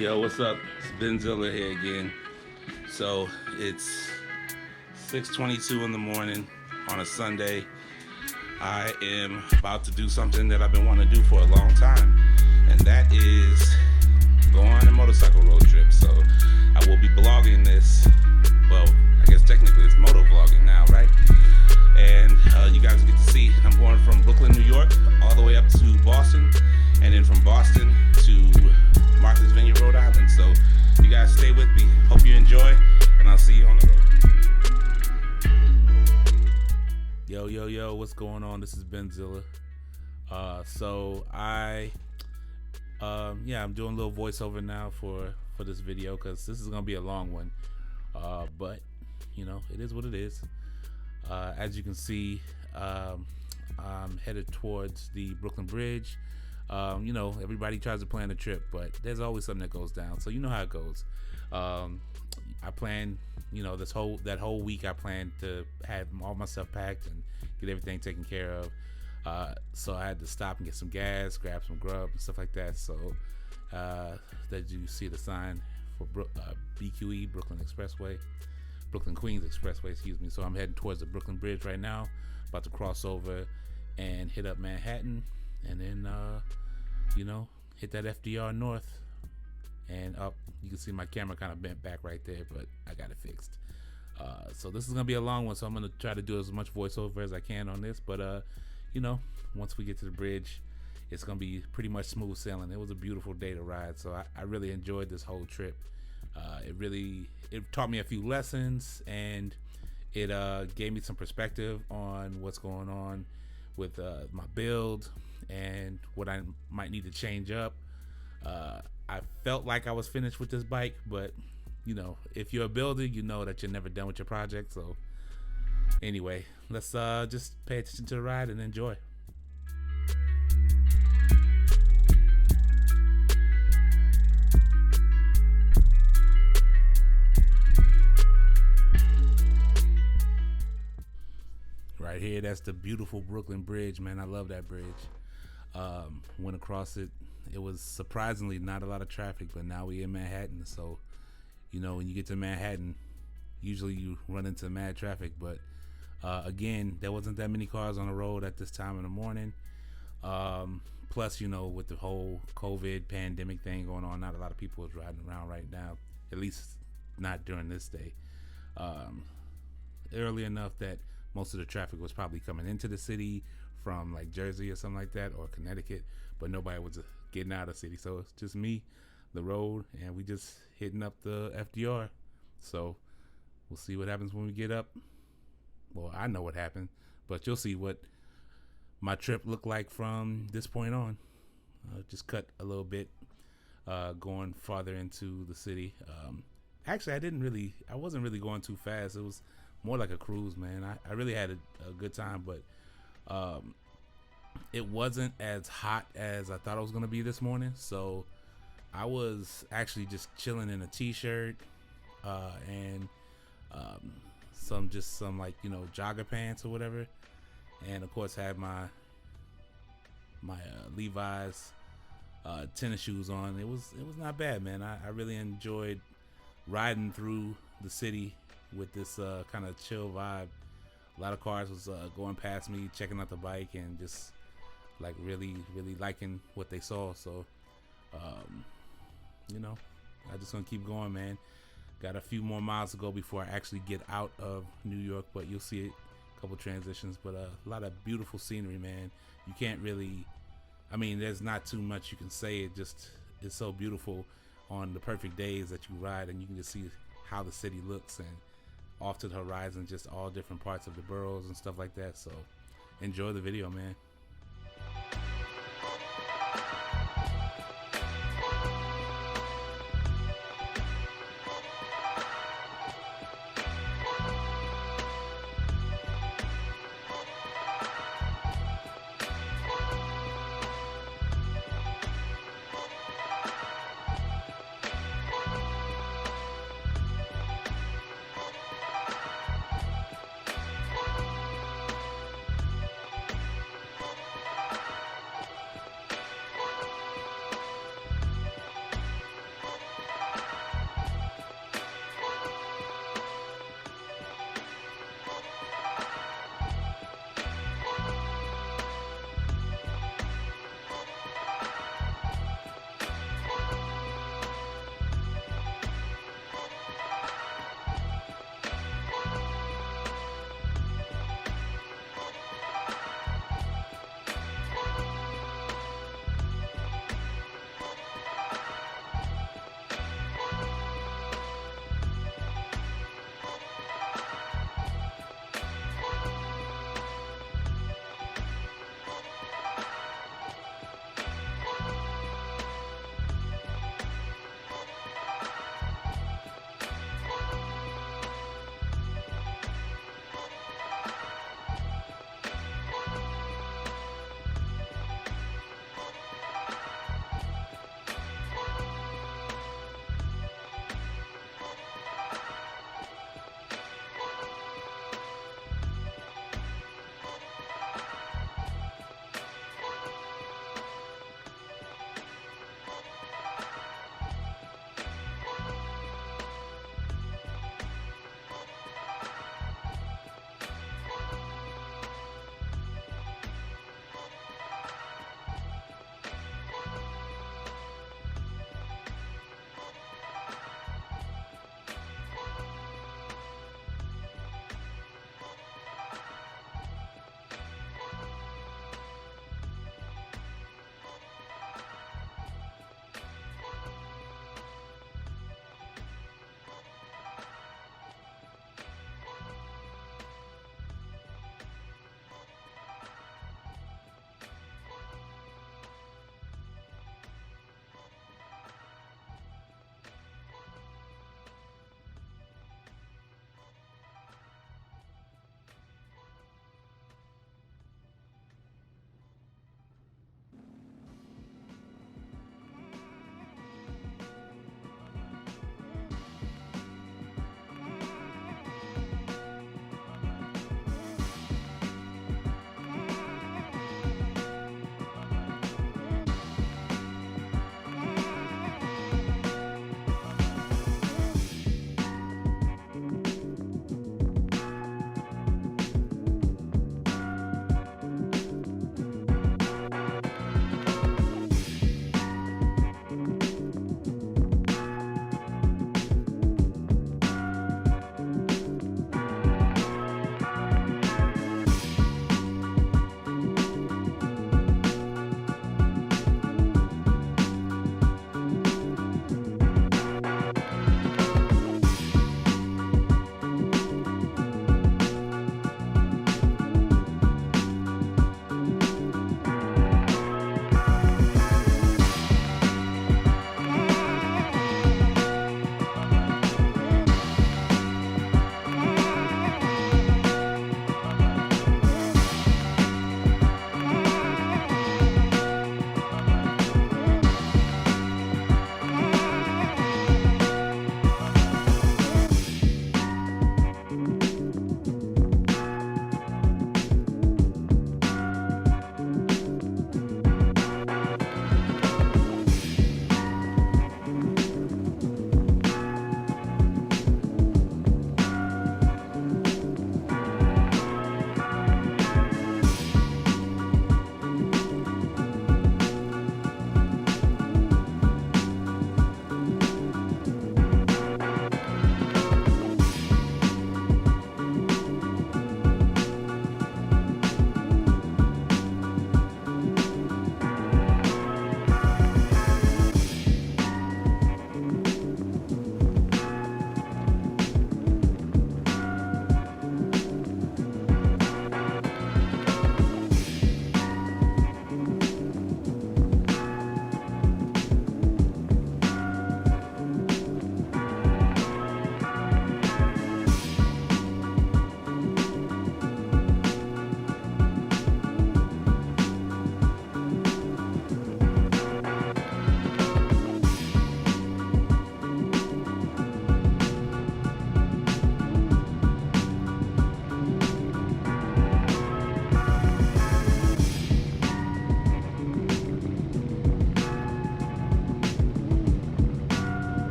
Yo, what's up? It's Benzilla here again. So it's 6:22 in the morning on a Sunday. I am about to do something that I've been wanting to do for a long time, and that is go on a motorcycle road trip. So I will be blogging this. Well, I guess technically it's moto vlogging now, right? And you guys get to see I'm going from Brooklyn, New York, all the way up to Boston, and then from Boston to Martha's Vineyard, Rhode Island. So you guys stay with me. Hope you enjoy, and I'll see you on the road. Yo, what's going on? This is Benzilla. I'm doing a little voiceover now for this video because this is gonna be a long one. But you know, it is what it is. As you can see, I'm headed towards the Brooklyn Bridge. You know, everybody tries to plan a trip, but there's always something that goes down. So you know how it goes. I plan, you know, that whole week I planned to have all my stuff packed and get everything taken care of. So I had to stop and get some gas, grab some grub and stuff like that. So that you see the sign for BQE, Brooklyn Queens Expressway, excuse me. So I'm heading towards the Brooklyn Bridge right now, about to cross over and hit up Manhattan, and then you know, hit that FDR North and up. You can see my camera kind of bent back right there, but I got it fixed. So this is gonna be a long one, so I'm gonna try to do as much voiceover as I can on this, but you know, once we get to the bridge, it's gonna be pretty much smooth sailing. It was a beautiful day to ride, so I really enjoyed this whole trip. It taught me a few lessons, and it gave me some perspective on what's going on with my build and what I might need to change up. I felt like I was finished with this bike, but you know, if you're a builder, you know that you're never done with your project. So anyway, let's just pay attention to the ride and enjoy. Right here, that's the beautiful Brooklyn Bridge, man. I love that bridge. Went across it. It was surprisingly not a lot of traffic, but now we're in Manhattan. So, you know, when you get to Manhattan, usually you run into mad traffic. But again, there wasn't that many cars on the road at this time in the morning. Plus, you know, with the whole COVID pandemic thing going on, not a lot of people is riding around right now. At least not during this day. Early enough that most of the traffic was probably coming into the city from like Jersey or something like that, or Connecticut, but nobody was getting out of the city. So it's just me, the road, and we just hitting up the FDR. So we'll see what happens when we get up. Well, I know what happened, but you'll see what my trip looked like from this point on. Just cut a little bit, going farther into the city. Actually, I wasn't really going too fast. It was more like a cruise, man. I really had a good time, but it wasn't as hot as I thought it was gonna be this morning. So I was actually just chilling in a t-shirt and some like, you know, jogger pants or whatever, and of course had my Levi's tennis shoes on. It was not bad, man. I really enjoyed riding through the city with this kind of chill vibe. A lot of cars was going past me, checking out the bike, and just like really liking what they saw. So you know, I just gonna keep going, man. Got a few more miles to go before I actually get out of New York, but you'll see a couple transitions. But a lot of beautiful scenery, man. You can't really, I mean, there's not too much you can say. It's so beautiful on the perfect days that you ride, and you can just see how the city looks, and off to the horizon, just all different parts of the boroughs and stuff like that. So enjoy the video, man.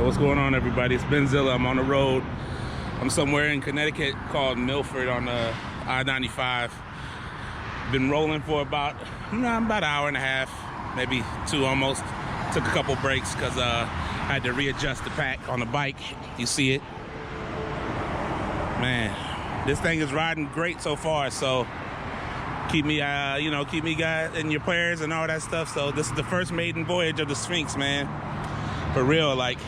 What's going on, everybody? It's Benzilla. I'm on the road. I'm somewhere in Connecticut called Milford on the I-95. Been rolling for about an hour and a half, maybe 2 almost. Took a couple breaks because I had to readjust the pack on the bike. You see it? Man, this thing is riding great so far. So keep me, keep me guys in your prayers and all that stuff. So this is the first maiden voyage of the Sphinx, man. For real, like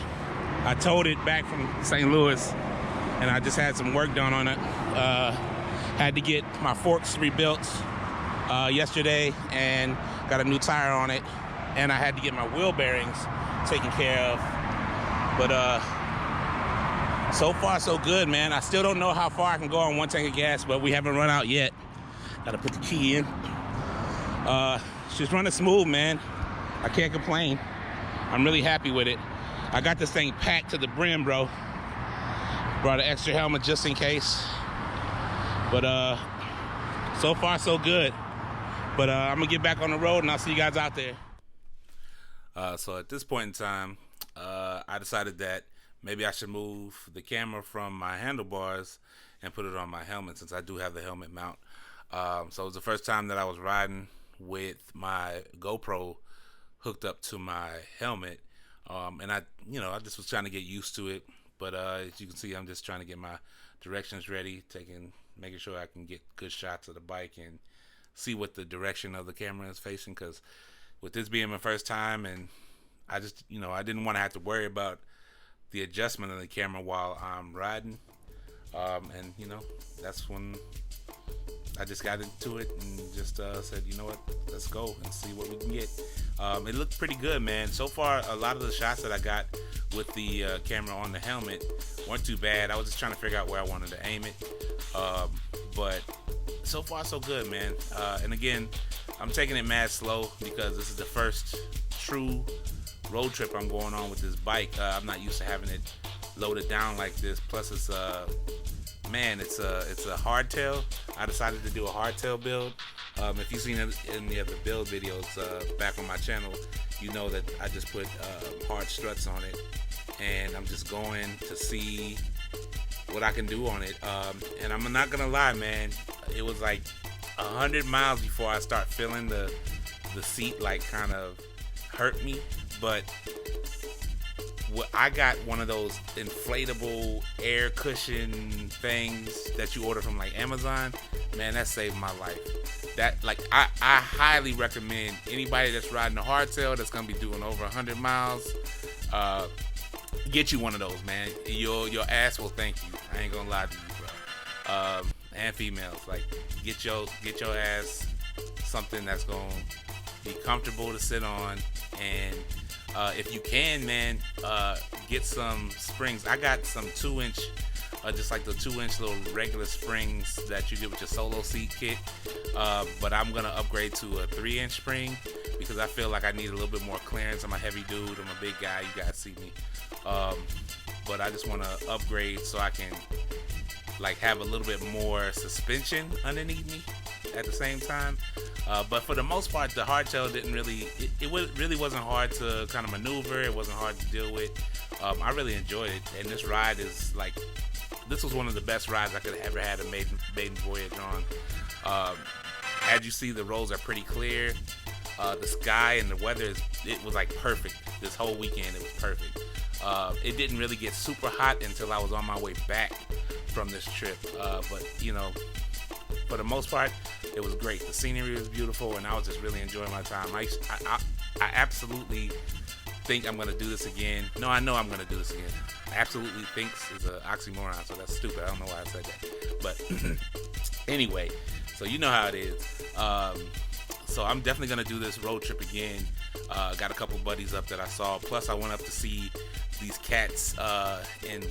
I towed it back from St. Louis, and I just had some work done on it. Had to get my forks rebuilt yesterday, and got a new tire on it, and I had to get my wheel bearings taken care of. But so far so good, man. I still don't know how far I can go on 1 tank of gas, but we haven't run out yet. Gotta put the key in. She's running smooth, man. I can't complain. I'm really happy with it. I got this thing packed to the brim, bro. Brought an extra helmet just in case. But so far so good. But I'm gonna get back on the road, and I'll see you guys out there. So at this point in time, I decided that maybe I should move the camera from my handlebars and put it on my helmet, since I do have the helmet mount. So it was the first time that I was riding with my GoPro hooked up to my helmet, and I just was trying to get used to it. But as you can see, I'm just trying to get my directions ready, making sure I can get good shots of the bike and see what the direction of the camera is facing, because with this being my first time, and I just I didn't want to have to worry about the adjustment of the camera while I'm riding, and that's when I just got into it and just said, you know what, let's go and see what we can get. It looked pretty good, man. So far, a lot of the shots that I got with the camera on the helmet weren't too bad. I was just trying to figure out where I wanted to aim it, but so far so good, man. And again, I'm taking it mad slow because this is the first true road trip I'm going on with this bike. I'm not used to having it loaded down like this. Plus, it's it's a hardtail. I decided to do a hardtail build. If you've seen any of the build videos back on my channel, you know that I just put hard struts on it, and I'm just going to see what I can do on it. And I'm not gonna lie, man, it was like 100 miles before I start feeling the seat like kind of hurt me. But I got one of those inflatable air cushion things that you order from like Amazon. Man, that saved my life. That, like, I highly recommend anybody that's riding a hardtail that's gonna be doing over 100 miles, get you one of those, man. Your ass will thank you. I ain't gonna lie to you, bro. And females, like, get your ass something that's gonna be comfortable to sit on. And if you can, man, get some springs. I got some 2-inch, just like the 2-inch little regular springs that you get with your solo seat kit. But I'm gonna upgrade to a 3-inch spring because I feel like I need a little bit more clearance. I'm a heavy dude. I'm a big guy. You guys see me. But I just want to upgrade so I can like have a little bit more suspension underneath me at the same time. But for the most part, the hardtail didn't really, it really wasn't hard to kind of maneuver. It wasn't hard to deal with. I really enjoyed it. And this ride is like, this was one of the best rides I could have ever had a maiden voyage on. As you see, the roads are pretty clear. The sky and the weather, it was like perfect. This whole weekend, it was perfect. It didn't really get super hot until I was on my way back from this trip. But for the most part, it was great. The scenery was beautiful, and I was just really enjoying my time. I absolutely think I'm gonna do this again. No, I know I'm gonna do this again. Absolutely thinks is an oxymoron, so that's stupid. I don't know why I said that. But anyway, so you know how it is. So I'm definitely gonna do this road trip again. Got a couple buddies up that I saw. Plus, I went up to see these cats in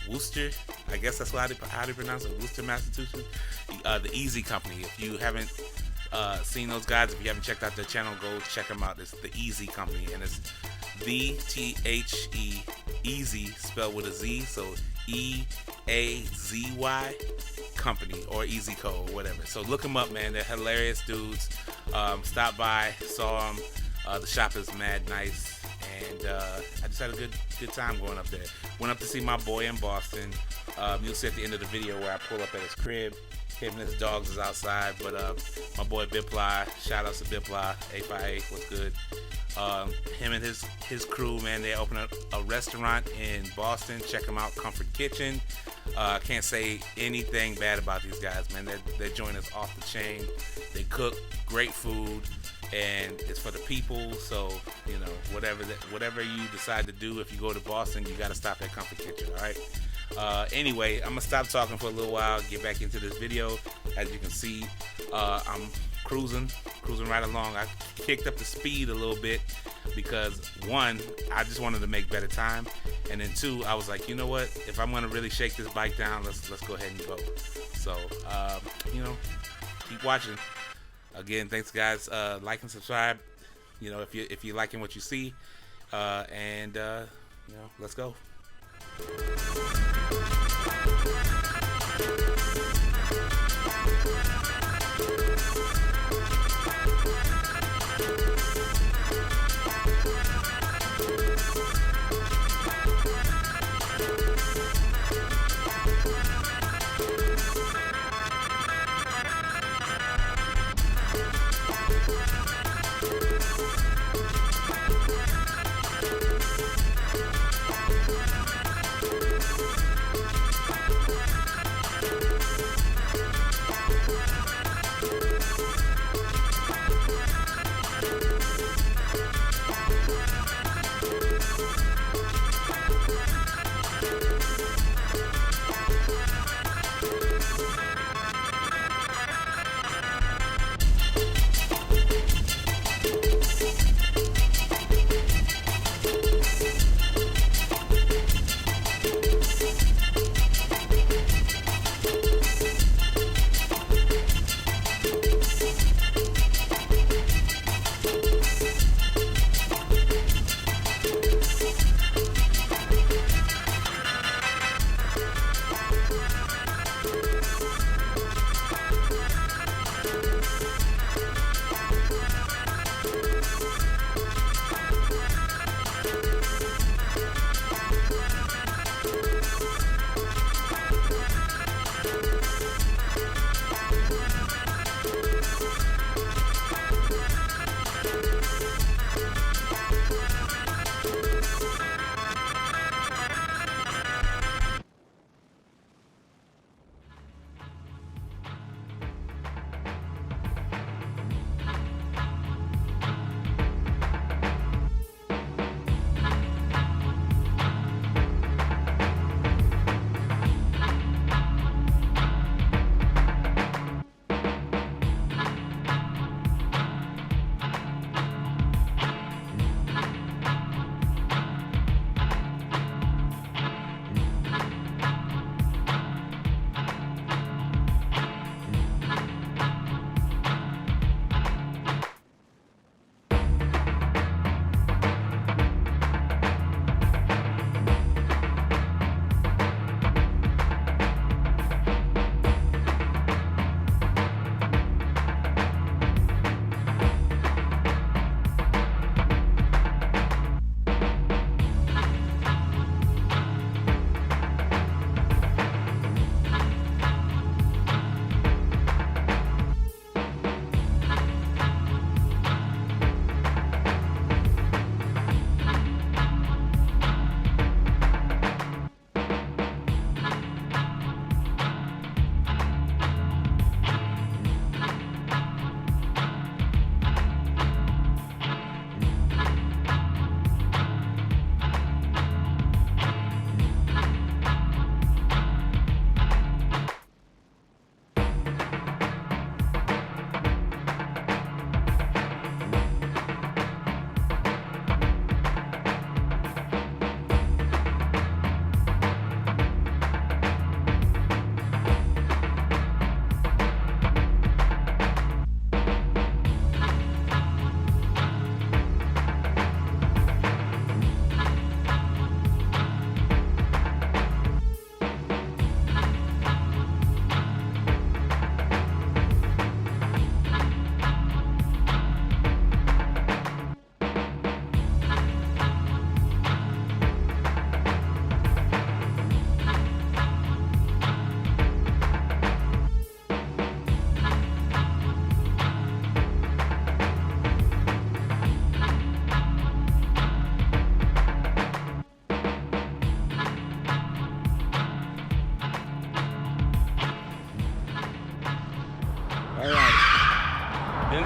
Worcester. I guess that's how they pronounce it. Worcester, Massachusetts. The Easy Company. If you haven't seen those guys, if you haven't checked out their channel, go check them out. It's the Easy Company, and it's VTHE, Easy spelled with a Z, so EAZY Company, or Easy Co, or whatever. So look them up, man. They're hilarious dudes. Stop by, saw them. The shop is mad nice, and I just had a good time going up there. Went up to see my boy in Boston. You'll see at the end of the video where I pull up at his crib. Him and his dogs is outside, but my boy Biply, shout outs to Biply, 8x8, what's good? Him and his crew, man, they opened up a restaurant in Boston. Check them out, Comfort Kitchen. Can't say anything bad about these guys, man. Their joint is off the chain. They cook great food, and it's for the people. So, you know, whatever you decide to do, if you go to Boston, you got to stop at Comfort Kitchen, all right? Anyway, I'm gonna stop talking for a little while, get back into this video. As you can see, I'm cruising right along. I kicked up the speed a little bit because one, I just wanted to make better time, and then two, I was like, you know what, if I'm gonna really shake this bike down, let's go ahead and go. So you know, keep watching. Again, thanks guys. Like and subscribe, you know, if you're liking what you see, and you know, let's go.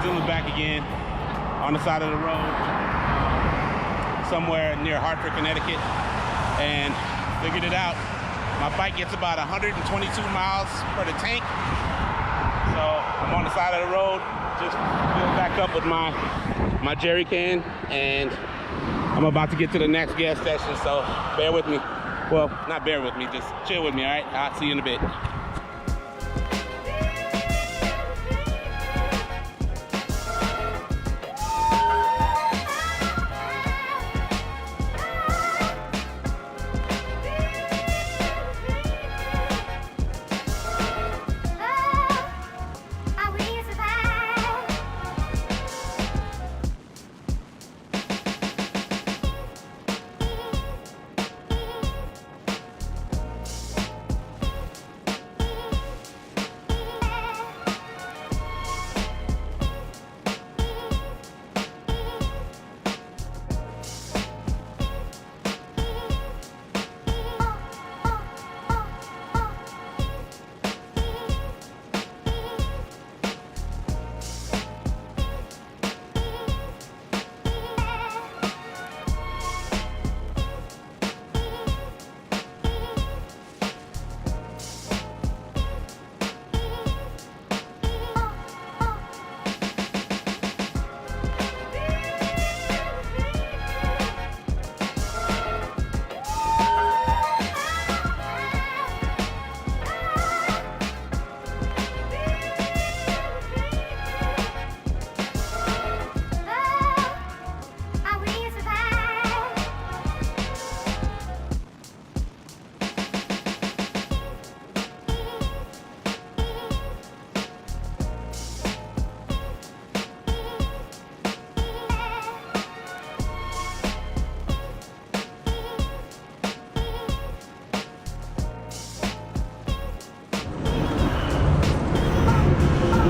Benzilla's back again on the side of the road, somewhere near Hartford, Connecticut, and figured it out. My bike gets about 122 miles per the tank, so I'm on the side of the road, just filled back up with my jerry can, and I'm about to get to the next gas station, so bear with me. Well, not bear with me, just chill with me, all right? I'll see you in a bit.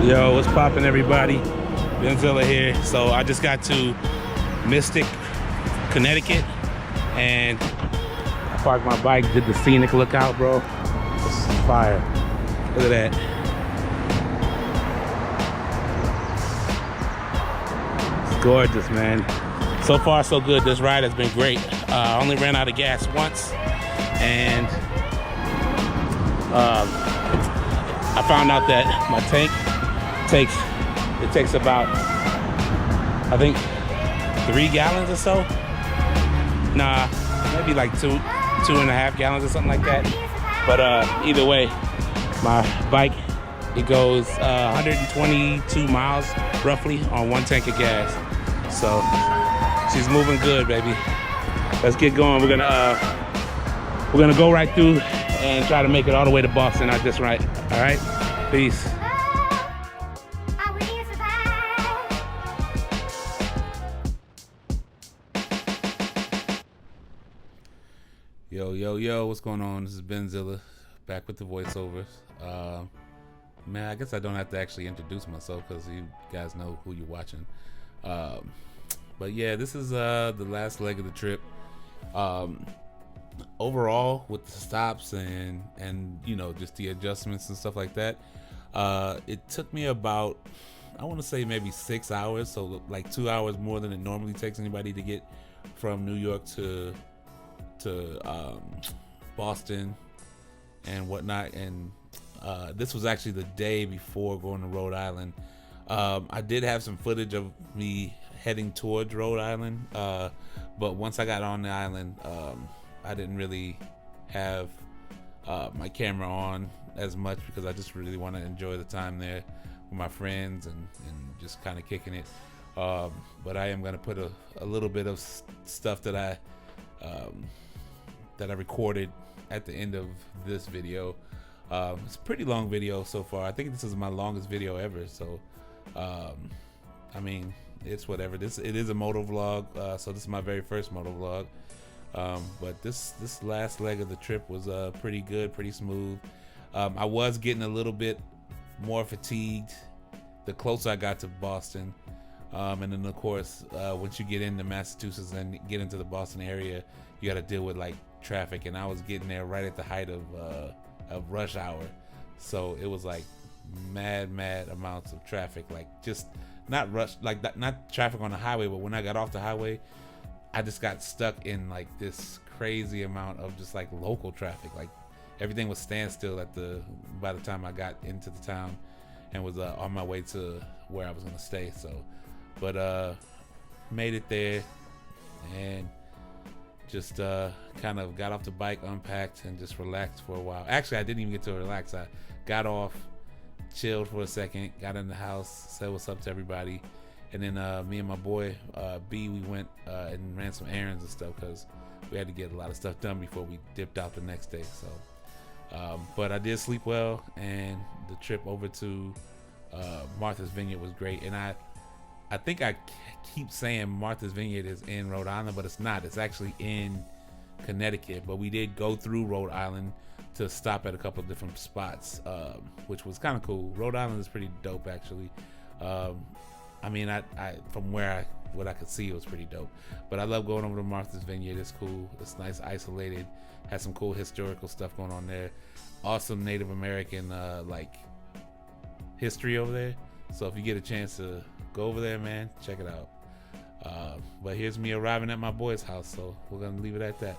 Yo, what's poppin', everybody? Benzilla here. So I just got to Mystic, Connecticut, and I parked my bike, did the scenic lookout, bro. This is fire. Look at that. It's gorgeous, man. So far, so good. This ride has been great. I only ran out of gas once, and I found out that my tank takes about, I think, 3 gallons or so. Nah, maybe like 2.5 gallons or something like that. But either way, my bike, it goes 122 miles roughly on 1 tank of gas. So she's moving good, baby. Let's get going. We're gonna go right through and try to make it all the way to Boston at this ride. All right, peace. Yo, what's going on? This is Benzilla, back with the voiceovers. Man, I guess I don't have to actually introduce myself because you guys know who you're watching. But yeah, this is the last leg of the trip. Overall, with the stops and you know, just the adjustments and stuff like that, it took me about, I want to say maybe 6 hours, so like 2 hours more than it normally takes anybody to get from New York to Boston and whatnot. And this was actually the day before going to Rhode Island. I did have some footage of me heading towards Rhode Island, but once I got on the island, I didn't really have my camera on as much because I just really want to enjoy the time there with my friends and just kind of kicking it. But I am going to put a little bit of stuff that I recorded at the end of this video. It's a pretty long video so far. I think this is my longest video ever. So, I mean, it's whatever. It is a moto vlog. So this is my very first moto vlog. But this last leg of the trip was pretty good, pretty smooth. I was getting a little bit more fatigued the closer I got to Boston. And then of course, once you get into Massachusetts and get into the Boston area, you got to deal with like traffic, and I was getting there right at the height of rush hour, so it was like mad amounts of traffic, like just not rush, like that, not traffic on the highway, but when I got off the highway, I just got stuck in like this crazy amount of just like local traffic. Like everything was standstill by the time I got into the town and was on my way to where I was gonna stay. So, but made it there and just kind of got off the bike, unpacked, and just relaxed for a while. Actually, I didn't even get to relax. I got off, chilled for a second, got in the house, said what's up to everybody, and then me and my boy B, we went and ran some errands and stuff because we had to get a lot of stuff done before we dipped out the next day. So, but I did sleep well, and the trip over to Martha's Vineyard was great. And I think I keep saying Martha's Vineyard is in Rhode Island, but it's not. It's actually in Connecticut. But we did go through Rhode Island to stop at a couple of different spots, which was kind of cool. Rhode Island is pretty dope, actually. I mean, I from what I could see, it was pretty dope. But I love going over to Martha's Vineyard. It's cool. It's nice, isolated. Has some cool historical stuff going on there. Awesome Native American like history over there. So if you get a chance to go over there, man, check it out. But here's me arriving at my boy's house, so we're gonna leave it at that.